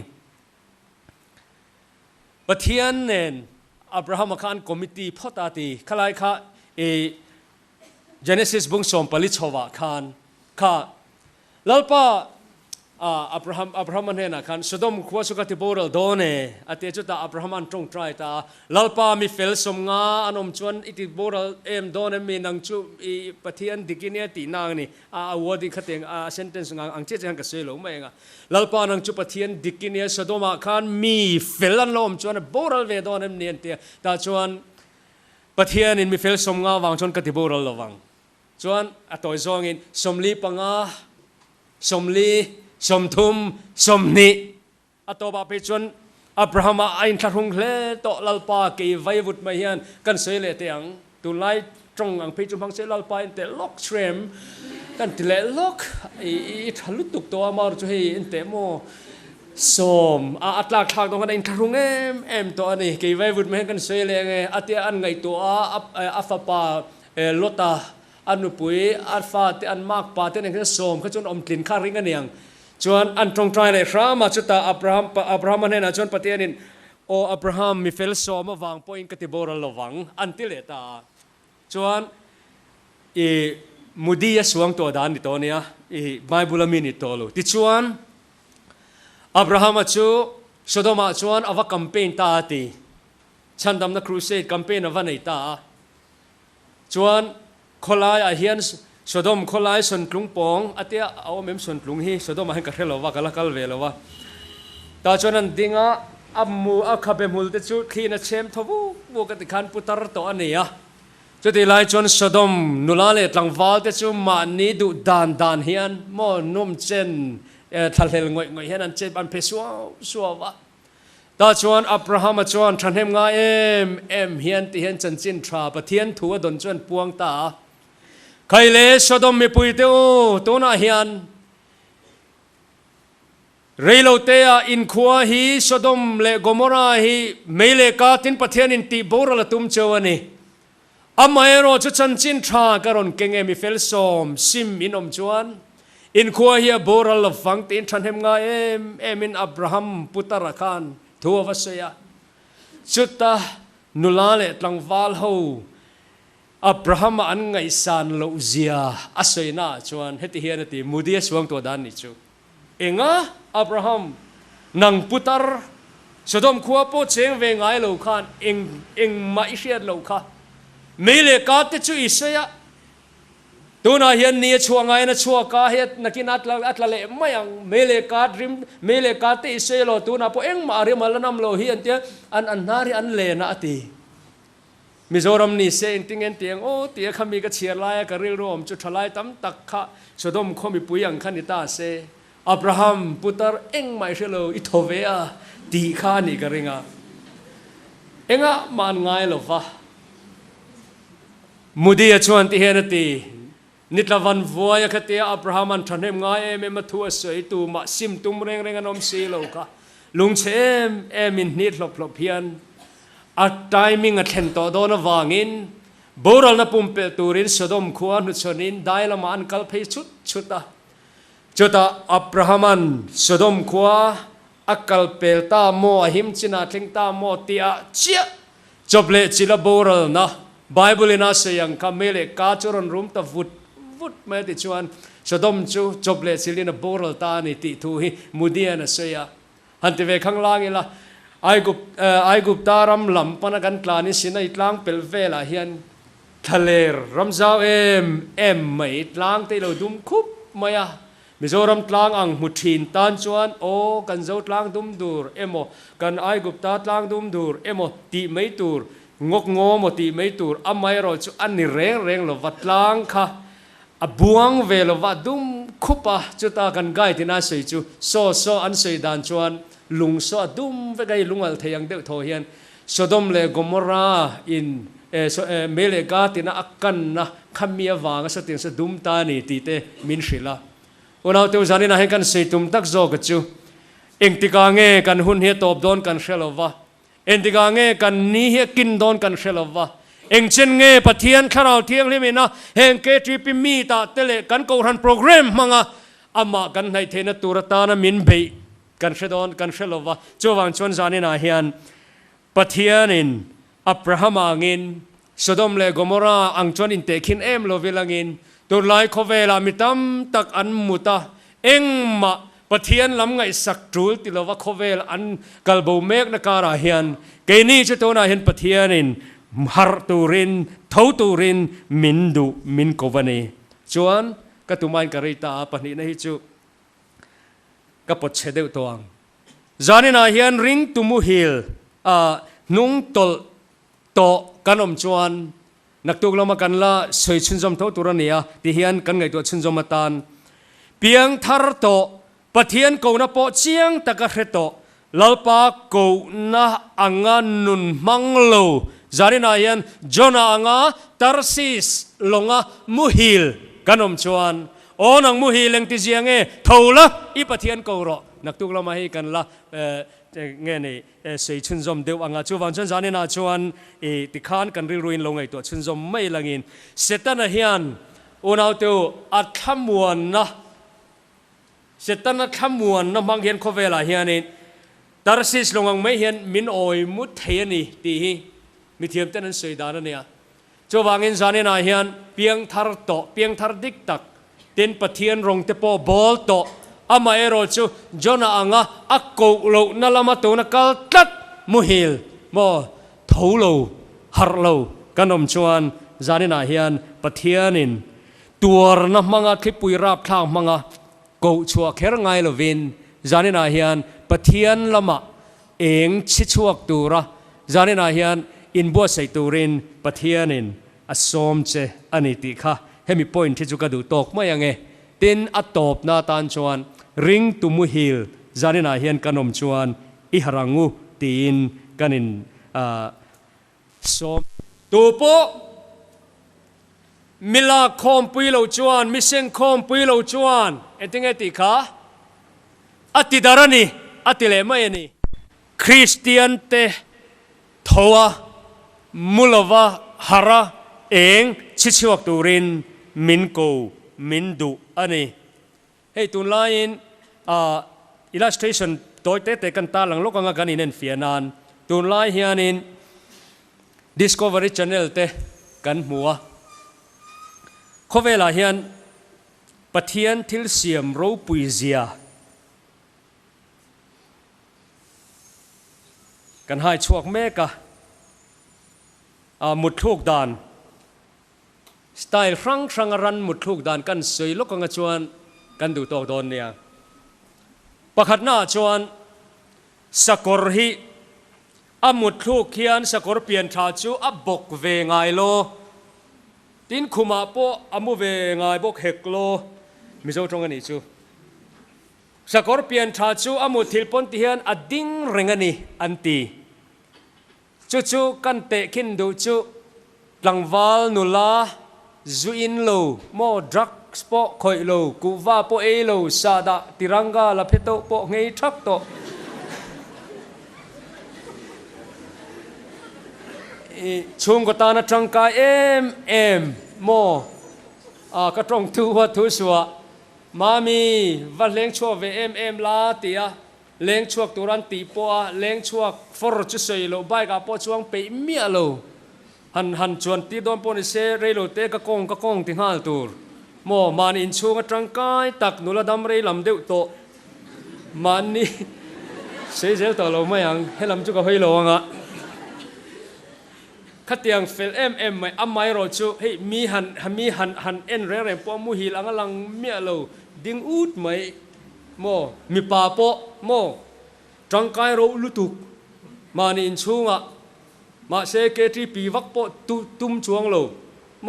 ปะเทียนเนนอับราฮัมคานคอมมิตี้พอตาตีขลายค่ะGenesis บุงสมผลิตชวาคานค่ะแล้วป้า อับราฮัมมันเห็นนะคันสดมขวสุกติบูรลโดนเออติจุดตาอับราฮัมมันตรงใจตาลัลปามีเฟลสมงาอันอมชวนอิติบูรลโดนมีนังจูอีปะเทียนดิกินเนตีนางนี่วอร์ดิ้งขัดเองเซนเทนส์งอังเจจังกษณะลงมาเองลัลปานังจูปะเทียนดิกินเนสดมคันมีเฟลอันลมชวนบูรลเวโดนเนียนเตียตาชวนปะเทียนมีเฟลสมงาวางชวนกติบูรลระวังชวนตัวจงอินสมลีปังาสมลีสมทุมสมนิอัตโตบาเปจวนอับราฮัมอินทรุงเลโตลัลปาเกย์ไว้วุฒมาเฮียนกันเสเลเตียงตุไลตรงอังเปจวนพังเสลัลปาอินเตล็อกเทรมกันติเลล็อกอีทะลุตุกตัวมาจุเฮอินเตโมสมอัตลักษณ์ตรงกันอินทรุงเอ็มตัวนี้เกย์ไว้วุฒมาเฮียนกันเสเลไงอัตยาอันไงตัวอัฟปาลตาอันนุปุยอัลฟาเตอันมากปาเตนังคือสมเขาจนอมกลิ่นข้าริงกันเนียงจวนอันตรงใจเลยครับมาจุดตาอับราฮัมมันเห็นนะจวนปฏิญาณโออับราฮัมมีเฟลโซมาวางพอยกติบอร์ระวังอันที่เลตาจวนมุดียสวงตัวดานนี่ตัวเนี้ยไบเบิลมีนี่ตัวลูที่จวนอับราฮัมจูสโดมาจวนอวคัมเปญตาตีฉันทำนักครูเซดคัมเปญอวันไหนตาจวนคนลายอาเฮียนสดมคนลายส่วนกลุ่มปองอาทิตย์เอาเมมส่วนกลุ่มฮีสดมมาให้กันเทลว่ากันละกันเวลว่าตาจวนนั้นดิ้งอับมูอับขับเบมุลเตจูขีนัดเชมทวูวัวกันติขันปุตตร์ตัวอันนี้จุดที่ไล่จวนสดมนุลาเลตังวาลเตจูมานีดูดานเฮียนมอนุ่มเจนทะเลงวยเฮียนันเจบันเพสัววะตาจวนอับราฮัมจวนทันเฮมงาเอ็มเฮียนที่เฮียนจันจินทราปะเทียนทัวดนจวนปวงตาใครเลสดมมีปุยเตโอตัวน่าเฮียนเรโลเตียอินขัวฮีสดมเลโกมราฮีเมเลกาตินปะเทียนอินตีโบราลตุมเจวนีอามาเอโรจุจันจินทราการอนเกงเอมิเฟลซอมซิมอินอมจวนอินขัวฮีโบราลฟังตินทันเฮมงาเอ็มินอับราฮัมปุตตะคันทัววัสยาจุดตานุลาเลตังวาลโฮอับราฮัมอันไงสันโลเซียอาศัยน่าชวนเฮติเฮียนติมูดีสวงตัวด้านนี้จูเองอับราฮัมนังพุตร์สดมขัวโปเชงเวงไงโลคันเองมาอิเชียดโลค่ะเมเลกาติจูอิสยาตัวน่าเฮียนนี่ชัวไงนะชัวกาเฮียนักนัดละเล่ไม่ยังเมเลกาดริมเมเลกาติอิสยาโลตัวน่าพอเองมาเรียมาละนำโลเฮียนเตียอันนารีอันเลนะอติมิโซรัมนี่เซนติงเงินเตียงโอ้เตียขมีก็เชียร์ไล่ก็เรียกรวมจุดทลายตั้มตักขะสดมขมีปุยยังขันนิตาเซอับราฮัมปุตตร์เอ็งไม่เชลโลอิทเวียตีขานี่ก็เริงเอ็งมันง่ายหรอวะมุดีชวนที่เฮนตีนิตละวันวัวยกเตียอับราฮัมอันทันเฮมง่ายเอ็มมาทัวสวยตูมาซิมตุมเร่งนมซีโลกะลุงเชมมินนิดหลบเพียนอัตไทมิงอัดเห็นตัวโดนวางินบูรัลนับปุ่มเปตูรินสดมขวานหุชนินได้ละมันกัลเพชุดจุดอับราฮัมันสดมขวาอักกัลเปลตาโมหิมจินาทิงตาโมตีอาเจียจบเลจิลบูรัลนะไบเบิลน่าเสียงคำเมเลกาจรนรุมตะวุดเมื่อติชวนสดมจูจบเลจิลินบูรัลตานิติทูฮิมุดียนเสียฮันติเวข้างล่างอีละไอกุปตารัมลำปนักันกลานิสินะอิตลางเปลเวลาเฮียนทะเลรัมซาวไม่อิตลางเตโลดุมคุบมายามิโซรัมตลางอังมุทินตันจวนโอกันเจ้าตลางดุมดูร์โมกันไอกุปตาตลางดุมดูร์โมตีไม่ตูร์งกงอโมตีไม่ตูร์อาไม่รอจูอันนี้เร่งลวัดลางค่ะบวงเวลวัดดุมคุปะจุตากันไกที่น่าสวยจูโซอันสวยดานจวนลุงสอดุมเวกายลุงอัลเทียงเด็กโทเฮียนสดมเลกมราอินเมเลกาตินะอักกันนะขมียวางสติงสดุมตานีตีเตมินศิลาอุณเอาเตวจานินะให้กันสิตุมตักโจกจูเองติกาเงกันหุ่นเฮียตบโดนกันเชลวะเองติกาเงกันนี้เฮียกินโดนกันเชลวะเองเช่นเงปะเทียนข้าวเทียงลิมินะเฮงเกตรีปิมีตาเตเลกันกูรันโปรแกรมมังอะอามากันให้เทนตุรตานะมินเบกันเชดอนกันเชลวะจวนชวนจานินะเฮียนปะเทียนินอับราฮัมอังินสดมเลกมราอังชวนอินเตคินโลวิลังินตัวไลโคเวลามิตัมตักอันมุตาเอ็งมา ปะเทียนลำไงสักจูลติลวะโคเวลอันกัลโบเมกนักการาเฮียนเกนี่จะตัวน่าเห็นปะเทียนินฮาร์ตูรินทาวตูรินมินดูมินโกวานีจวนก็ตุมันกะริตาปะนี่นะฮิจูก็ปดเชเดวตัวงจานินาเฮียนริงตุมูฮิลนุ่งตลโตกันอมจวนนักตุกลมากันละสวยชุนจอมทาวตูรเนียที่เฮียนกันไงตัวชุนจอมตันเปียงทาร์โตปะเทียนกูนับปอเชียงตะกะเรโตลลปากูนะอังานุนมังโลจารินายันจอนาอังาตาร์ซิสลงามุฮิลกันอมชวนโอนังมุฮิลเลงติเจียงเอทาวละอีปะเทียนกูรอนักตุกเรามาให้กันละเงี้ยนี่สวยชุนจอมเดียวอังาชวนจารินาชวนติขานกันริรุยลงไอตัวชุนจอมไม่ลังอินเสตันเฮียนโอนาเตียวอัดขมวนนะเสตันขมวนนะมังเฮียนโคเวลาเฮียนี่ตาร์ซิสลงไม่เห็นมินโอยมุดเทียนี่ตีมีเทียมเต้นสวยดานเนี่ยจวางอินจานินาเฮียนเปียงทาร์โตเปียงทาร์ดิกตักเต้นปะเทียนรงเตปอบอลโตอามาเอโรจูจอนาอังอักโกโลนั่นละมาตัวนักกัลตัดมุฮิลโมทาวโลฮาร์โลกันอมชวนจานินาเฮียนปะเทียนินตัวนับมังอาคลิปปุยราบทางมังอากูชัวเคร์ไงลวินจานินาเฮียนปะเทียนละมาเองชิชวกตัวระจานินาเฮียนอินบัวใส่ตูรินปะเทียนินอสอมเจอันนี้ติค่ะให้มี point ที่จุกระดูตกไม่ยังไงตินอัตตบนาตานชวนริงตุมุฮิลจานินาเฮียนกันอมชวนอิฮรังูตีนกันินสอมตูโปมิลาคอมปุยโลจวนมิเซงคอมปุยโลจวนเอติงเอติค่ะอติดารานีอติเลไม่นี่คริสเตียนเตทวะมุลวะฮาระเองชิชวกตูรินมินโกมินดูอันนี้ให้ตุนไลน์illustration ตัวเตะกันตาหลังโลกงากันอินเฟียนานตุนไลน์เฮียนิน Discovery Channel เตะกันหัวเขาเวลาเฮียนปะเทียนทิลเซียมโรปุยเซียกันให้ช่วงเมกะมุดทุกดานสไตล์ครั้งครั้งรันมุดทุกดานกันสวยลกงาชวนกันดูตัวโดนเนี่ยประคัดหน้าชวนสกอร์ฮีมุดทุกเขียนสกอร์เปลี่ยนชาจูบกเวงไงโลตินคุมาโปมุเวงไงบกเฮกโลมิโซตรงนี้จูสกอร์เปลี่ยนชาจูมุดทิลปนที่เฮียนดิ้งเริงนี้อันตีจู่กันเตะขินดูจู่หลังวาลนุลาจูอินโลโมดรักสปอคอยโลกูว่าโปเอโลซาดาติรังกาลาเพโตโปไงทักโตช่วงก็ตานะจังกายเอ็มโมก็ตรงตัวทุสัวมามีวันเลี้ยงชัวเวเอ็มลาตียเลี้ยงชัวตุรันตีปัวเลี้ยงชัวฟอร์จุเซโลใบกับปัวช่วงไปเมียโลหันชวนตีโดนปนเซเรโลเตกะกงติงฮัลตูร์โมมันอินช่วงจังกายตักนุลดำเรลำเดียวโตมันนี่เสียต่อเราไม่ยังให้ลำจุกให้โลงะขัดยังเฟลไม่อไม่รอจูให้มีหันเอ็นเร่ๆปอมุฮิลังลังเมียเราดิ้งอูดไม่โมมีป่าโปโมจังกายเราลุตุกมานี่อินช่วงมาเซเกตรีปีวักโปตุ้มช่วงเราโม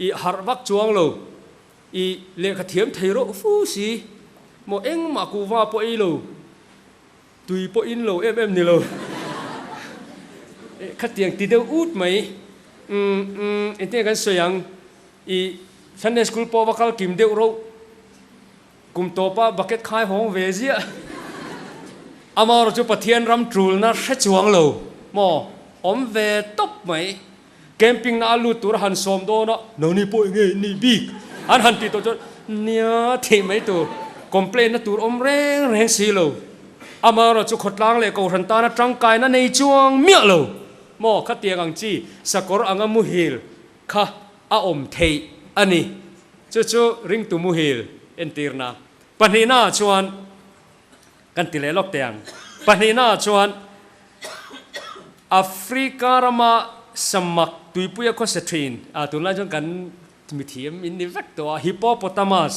อีฮาร์วักช่วงเราอีเลี้ยขัดเทียมเทโรฟูสีโมเอ็งมากูว่าโปอีเราตุยโปอินเรานี่เราขัดยังตีเดียวอุดไหมเอ็นเตกันสวยยังอีฉันในสกูลปอวักกิมเดียวเรากุมโตปะบักเก็ตขายห้องเวเซียอามาเราจะปะเทียนรำจูลนะเช็ดช่วงเราโมอมเวตบไหมแคมปิ้งน่าลุตัวหันสมโดนะน้องนี่ป่วยไงนี่บิ๊กอันหันตีตัวจนเนี่ยที่ไม่ตัวคอมเพลนนะตัวอมแรงสีเราอามาเราจะขดล้างเลยกูหันตานะจังกายนะในช่วงเมียเราโมขัดเตียงอังจีสกอร์อังมุฮิลค่ะอาอมเทอันนี้จู่ริงตุมุฮิลเอ็นตีร์นาปัญหาชวน กันติเลลอกเตียงปนีน่าชวนแอฟริการมาสมัครตุยปุยก็สตรีนตุลาจงกันมิทีมอินดิเวกตัวฮิปโปโปตามัส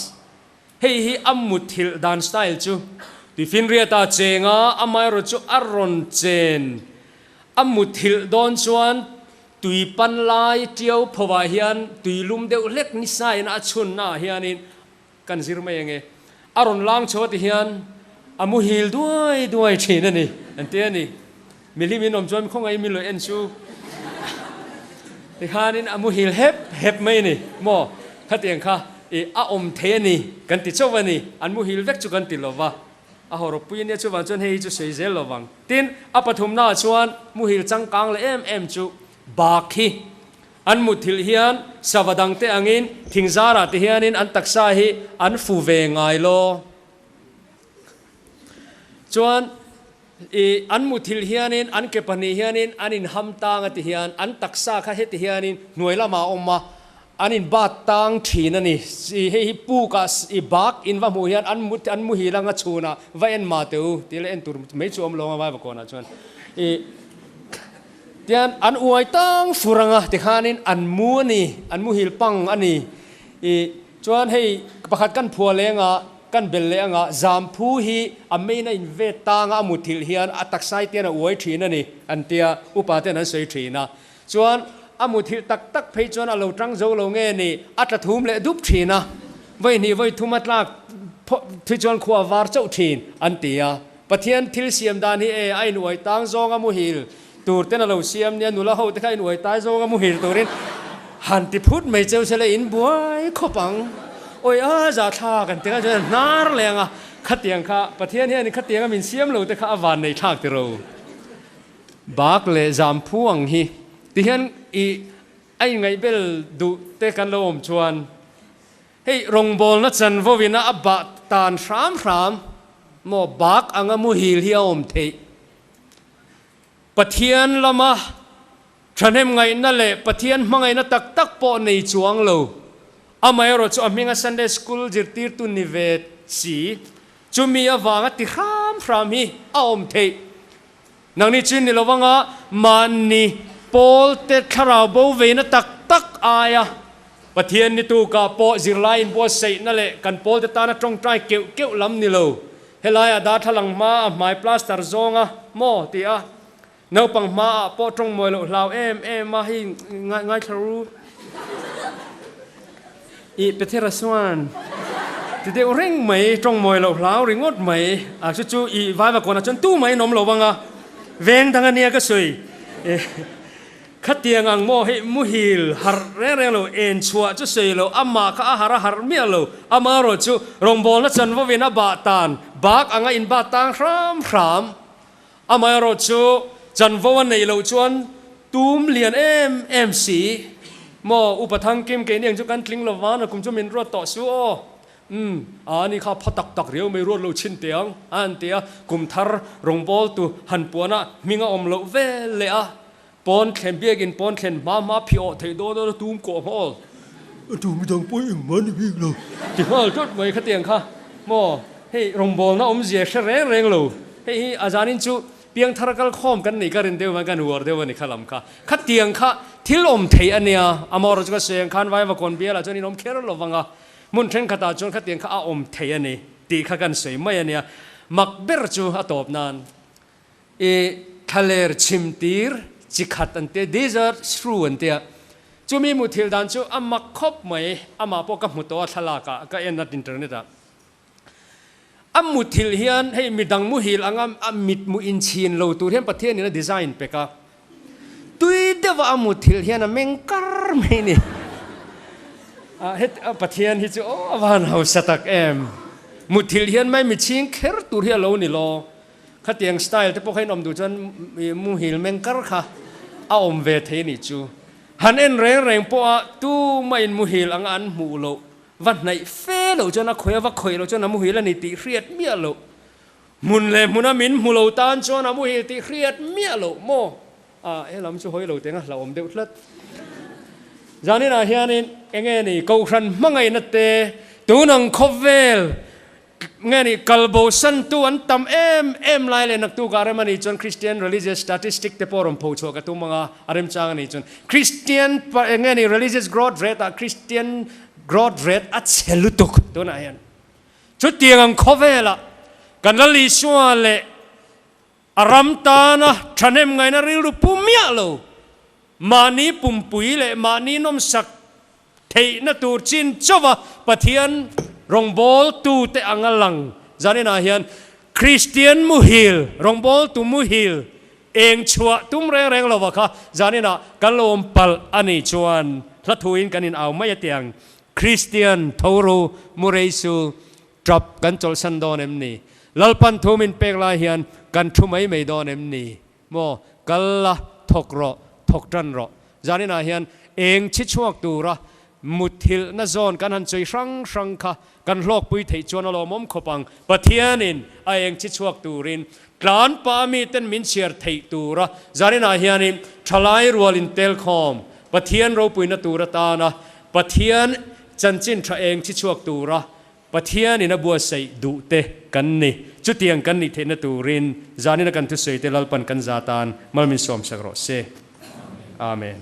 เฮ้ยอัมมุทิลดันสไตล์จูตุฟินเรียตาเจงาอัมไม่รู้จูอารอนเจนอัมมุทิลดอนชวนตุยปันลายเที่ยวพวาเฮียนตุยลุมเดียวเล็กนิสัยน่าชุนน่าเฮียนินกันสิรไม่ยังไงอารอนล้างโชติเฮียนอามุฮิลด้วยทีนั่นนี่อันเตี้ยนี่มิลิมินอมจวนคงไงมิโลเอ็นชูที่ข้านี่อามุฮิลเฮ็บไม่นี่โม่ข้าเตียงข้าอาอมเทนี่กันติดชวันนี่อันมุฮิลเวกจุกันติดหรอวะอาหอรปุยเนี่ยชวันจนให้จุเสียเซลหรอวังตินอาปฐุมนาชวนมุฮิลจังกังเลยเอ็มจุบาคีอันมุทิลเฮียนสวัสดังเตอังินทิ้งซาระเฮียนินอันตักษาฮีอันฟูเวงไงโลจวนอันมุทิลเฮียนินอันเก็บนีเฮียนินอันอินฮัมตังติเฮียนอันตักษาข้าเฮติเฮียนินหน่วยละมาอมมาอันอินบาดตังทีนั่นนี่ให้ปูกัสบักอินว่ามูเฮียนอันมุฮิลังกชูนะว่าเอ็นมาเตอทีละเอ็นตุรไม่ชวมลงมาไว้บกอนะจวนเดียนอันอวยตั้งฟุรังะติขานินอันมูนี่อันมูฮิลปังอันนี้จวนให้ประคัดกันพัวเลงะกันเบลเลงะจามผู้ฮีอเมย์ในเวตางะมุทิลเฮียนอัตักไซเตียนอวยทีนั่นนี่อันเตียอุปาเตียนนั้นสวยทีนะจวนอามุทิลตักเพจวนอโลตรังโจโลเงนี่อัตทุ่มเลดุบทีนะไว้นี่ไว้ทุ่มอัตลักที่จวนขวาวาร์เจ้าทีอันเตียปะเทียนทิลเสียมดานี่ไอ้หน่วยตังโจงะมุฮิลตูร์เต้นเราเสียมเนี่ยนุละเขาที่ใครหน่วยตายโจงะมุฮิลตูรินหันติพุทธไม่เจ้าเฉลอินบัวขบังโอ้ยจะท่ากันแต่ก็จะน่าแรงอ่ะขัดเตียงข้าประเทศนี้นี่ขัดเตียงก็มีเสียมเราแต่ข้าวันในทางที่เราบากเลยจามพวงฮีที่เห็นไอ้ไงเบลดูเตะกันลมชวนให้รงบอลนัดจันววินาอับบะตานสามโมบากอังมุฮิลเฮียอมเทปะเทียนละมาฉันเห็นไงนั่นแหละปะเทียนมาไงนั่นตักปอในจวงเราอาไม่รู้จะมีงาน Sunday School จิตติร์ตุนิเวศสีจะมีอวางติครามฮีอมเทนังนี้จินนี่เราว่างะมันนี่โปลเตคาราโบเวนันตักอายะปะเทียนนี่ตัวกับโปจิรไลน์โปเซนั่นแหละกันโปลเตตานะตรงใจเกี่ยวลำนี่เราเฮลัยดาทลังมาไม้พลาสตาร์ซงะโมตีอะเนื้อปังมาปอตรงมวยเราเอ็มมาให้ง่ายครูอีเปเทระสวานที่เดียวเร่งไหมตรงมวยเราเร่งงดไหมจู่ๆอีวายมาก่อนจนตู้ไหมนมเราบังอ่ะเว้นทางนี้ก็สวยขัดเตียงอังโมให้มุฮิลหาร์เร่งเราเอ็นชัวจะสวยเราอามาข้าหาร์เมียเราอามาเราจู่รงบอลนั่นจันว่าเวนับบาตันบากอังอินบาตังครามอามาเราจู่จันวันในเราชวนตุ้มเลียนเอ็มสีโมอุปถังกิมเกณฑ์ยังจุกันกลิ้งละวานกุมจุมินรวดต่อสู้อันนี้ข้าพัดตักเรียวไม่รวดเราชินเตียงอันเตียกุมทาร์รงบอลตุหันปวนะมิงอมเราเวเลียปอนเข็นเบียกินปอนเข็นมาพิโอเทโดตุ้มโกฮอลตุ้มไม่ต้องป่วยอย่างมันพี่เราที่ว่าจุดไว้ขัดเตียงข้าโมให้รงบอลนะเสียเชเร่งเราให้อาจารย์นิจูเพียงทาร์กัลคอมกันนี่ก็เรียนเดียวกันวัวเดียวนี่ขลังข้าขัดเตียงข้าที่ลมเทียนเนี่ยอามอร์จุกเสียงขันไว้ว่าคนเบียร์ละจนนี่น้องเคร์ลวังอ่ะมุนเทนขัดตาจนขัดเตียงข้าอมเทียนนี่ตีข้ากันสวยไม่เนี่ยมักเบอร์จูอัตบนันทะเลชิมตีร์จิขัดอันเตียเดซอร์สรูอันเตียจูมีมุทิลดันจูอามักคบไหมอามาพวกกับมุตัวทลากะก็เอ็นนัดอินเทอร์เน็ตอามุทิลเฮียนให้มีดังมุฮิลอังอามิดมุอินชินเราตัวเฮียนประเทศนี้นะดีไซน์เปกะตุยเดว่าอามุทิลเฮียนเมงการไม่นี่เฮ็ดประเทศที่จะวันเฮาสตักมุทิลเฮียนไม่มีชิงเคร์ตัวเฮียเรานี่โลขัดเตียงสไตล์ที่พวกให้นมดูจนมุฮิลเมงการค่ะเอาอมเวทีนี่จูฮันเอ็นเร่งพวกตู้ไม่มุฮิลอันมูโลวันไหนเฟลเราจนนักข่อยว่าข่อยเราจนนักมุฮิลนี่ตีเครียดเมียเรามุนเลยมุนมินมูเราตานจนนักมุฮิลตีเครียดเมียเราโมเราไม่ช่วยเราเต็งเราอมเดือดเลือดจานี่นะเฮียนี่เองนี่กูครันมั่งไงนัดเตตัวนังคบเวล nghe ni kalbo san tu an tam em lai le nak tu gar mani chon Christian religious statistic te porom po cho ka tu mga arem chang ni chon Christian nghe ni religious growth rate a Christian growth rate at selutuk tu na yan chu tiang ang khovela kan la li swa le aram ta na thanem ngai na ri lu pumya lo mani pumpui le mani nom sak thei na tur chin chowa pathian rong bol tu te angalang zani na hian Christian Muhil rong bol tu Muhil eng chua tum reng lo kha zani na kan lom pal ani chuan thlathuin kanin aw mai tiang Christian thoro mureisu drop kan chol san don em ni lalpan thumin pek la hian kan thumai mei don em ni mo kalla thokro thoktan ro zani na hian eng chi chuak tu ra muthil na zon kan han choi sang kha kan lok pui thei chuan lo mom khopang pathianin a eng chi chuak turin tlan pa mi ten min share thei tu ra zani na hianin thalai rual in tel khom pathian ro pui na tu ra ta na pathian chanchin tha eng chi chuak tu ra pathian in a bua sei du te kan ni chu tiang kan ni the na turin zani na kan thu sei te lalpan kan zatan malmin som sagro se amen